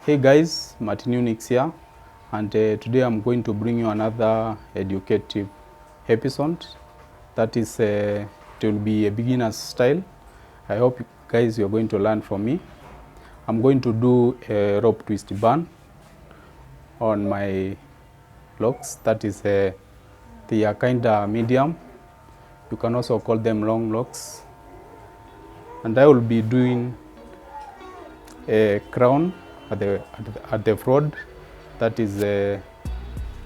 Hey guys, Martin Unix here, and today I'm going to bring you another educative episode. That is, it will be a beginner's style. I hope guys you're going to learn from me. I'm going to do a rope twist bun on my locks. That is, they are kind of medium. You can also call them long locks. And I will be doing a crown at the front. That is,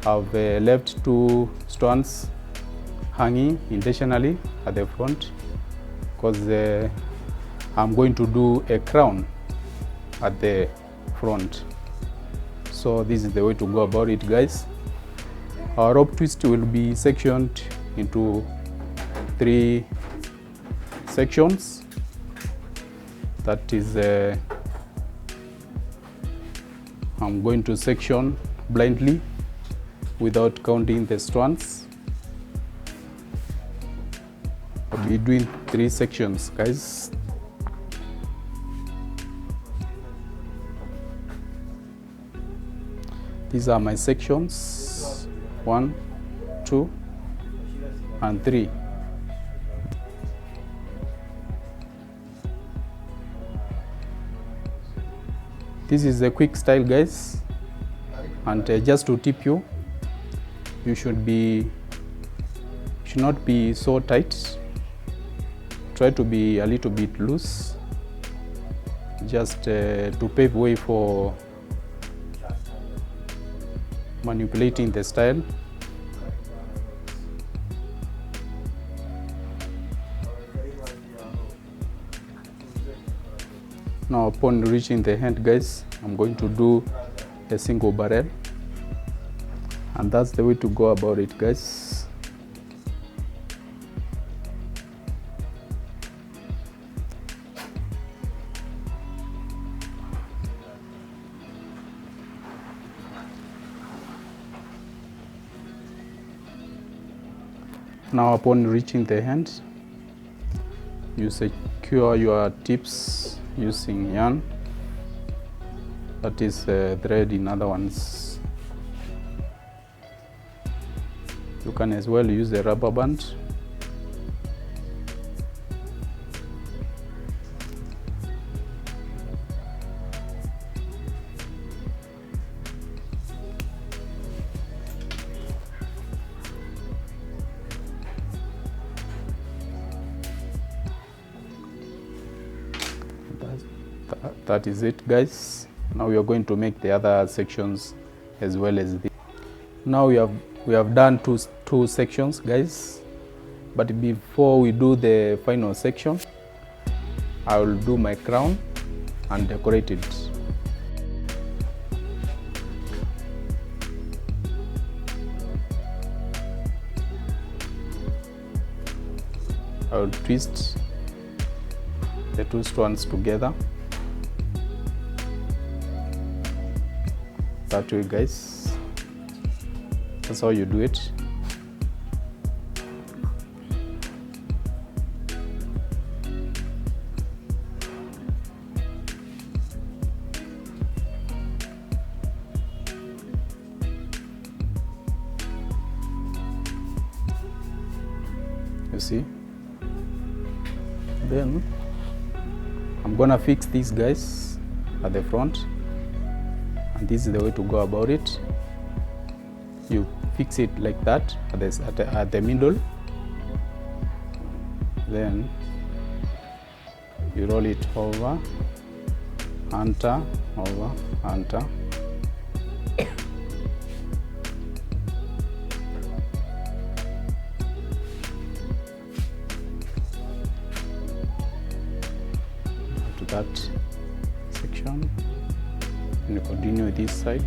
I've left two strands hanging intentionally at the front because I'm going to do a crown at the front. So this is the way to go about it, guys. Our rope twist will be sectioned into 3 sections. That is, I'm going to section blindly without counting the strands. I'll be doing 3 sections, guys. These are my sections, 1, 2, and 3. This is a quick style, guys, and just to tip you, you should not be so tight. Try to be a little bit loose, just to pave way for manipulating the style. Now upon reaching the end, guys, I'm going to do a single barrel, and that's the way to go about it, guys. Now upon reaching the end, you secure your tips using yarn, that is thread in other ones. You can as well use a rubber band. That is it, guys. Now we are going to make the other sections as well as this. Now we have done two sections, guys, but before we do the final section, I will do my crown and decorate it. I will twist the 2 strands together. That way, guys. That's how you do it. You see? Then I'm gonna fix these guys at the front. And this is the way to go about it. You fix it like that at the middle. Then you roll it over, under, over, under. To that section. And continue with this side.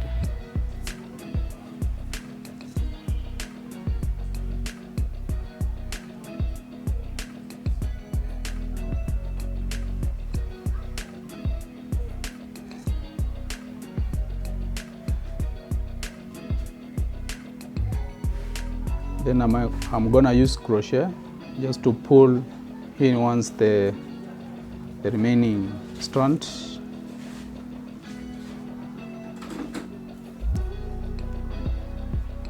Then I'm gonna use crochet just to pull in once the remaining strand.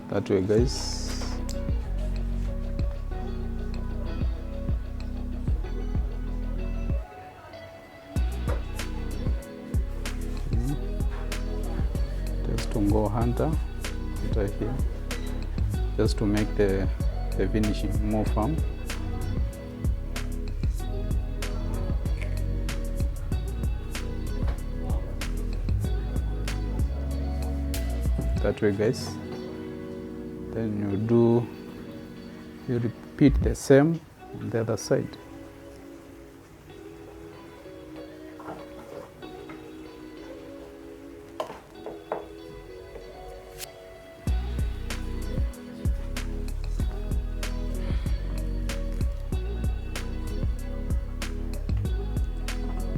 that way, guys. Just to go hunter right here, just to make the finishing more firm. That way, guys. Then you repeat the same on the other side.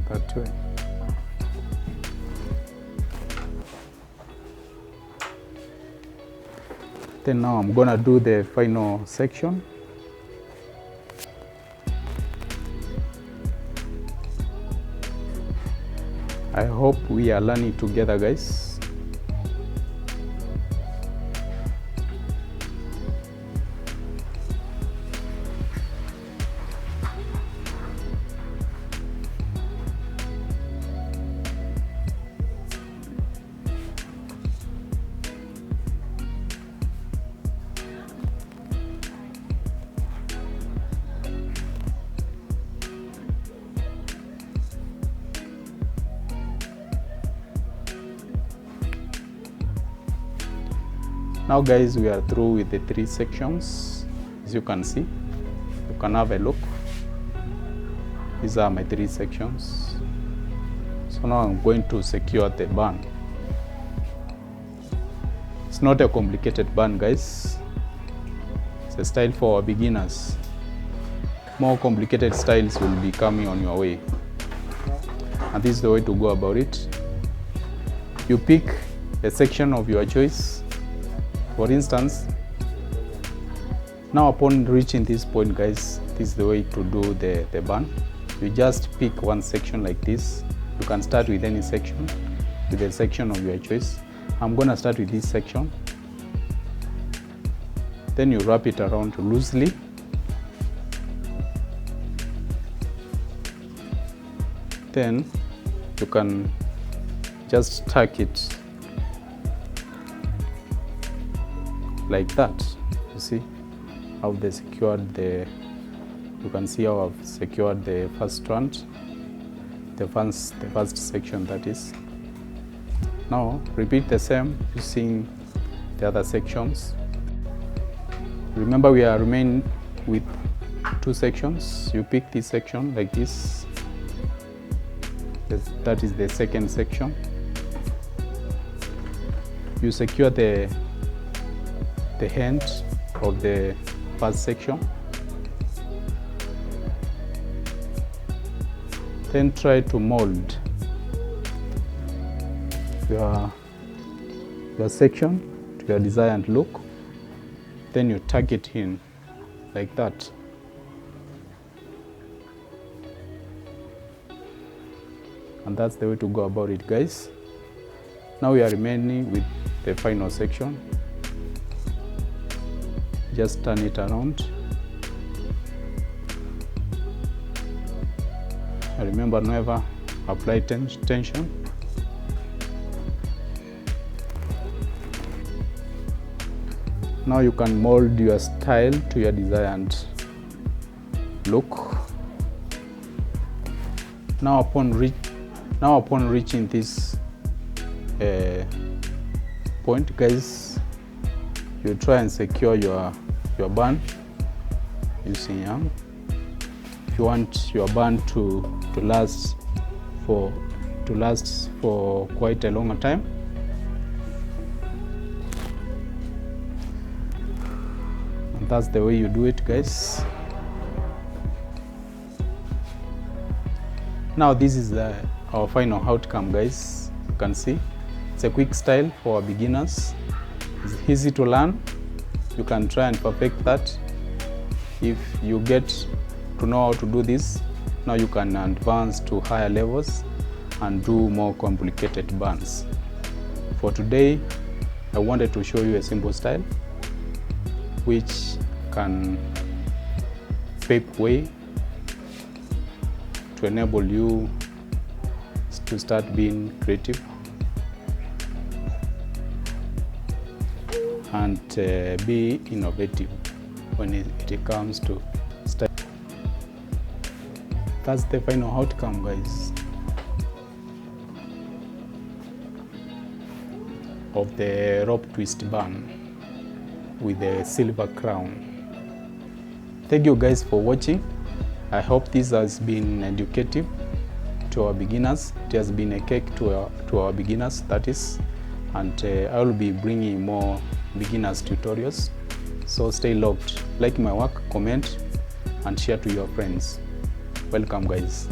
That way. Then now I'm gonna do the final section. I hope we are learning together, guys. Now, guys, we are through with the 3 sections. As you can see, you can have a look. These are my 3 sections. So now I'm going to secure the bun. It's not a complicated bun, guys. It's a style for beginners. More complicated styles will be coming on your way, and this is the way to go about it. You pick a section of your choice. For instance, now upon reaching this point, guys, this is the way to do the bun. You just pick one section like this. You can start with any section, with a section of your choice. I'm gonna start with this section. Then you wrap it around loosely. Then you can just tuck it like that. You see how they secured you can see how I've secured the first strand, the first section, that is. Now repeat the same using the other sections. Remember, we are remaining with 2 sections. You pick this section like this. That is the second section. You secure the end of the first section. Then try to mold your section to your desired look. Then you tuck it in like that. And that's the way to go about it, guys. Now we are remaining with the final section. Just turn it around. Remember, never apply tension. Now you can mold your style to your desired look. Now upon reaching this point, guys, you try and secure your bun using yarn. If you want your bun to last for quite a longer time, and that's the way you do it, guys. Now this is our final outcome, guys. You can see it's a quick style for beginners. It's easy to learn. You can try and perfect that. If you get to know how to do this, now you can advance to higher levels and do more complicated buns. For today, I wanted to show you a simple style. which can pave way to enable you to start being creative and be innovative when it comes to style. That's the final outcome, guys, of the rope twist bun with the silver crown. Thank you guys for watching. I hope this has been educative to our beginners. It has been a cake to our beginners, that is, and I will be bringing more beginners tutorials. So stay locked, like my work, comment and share to your friends. Welcome, guys.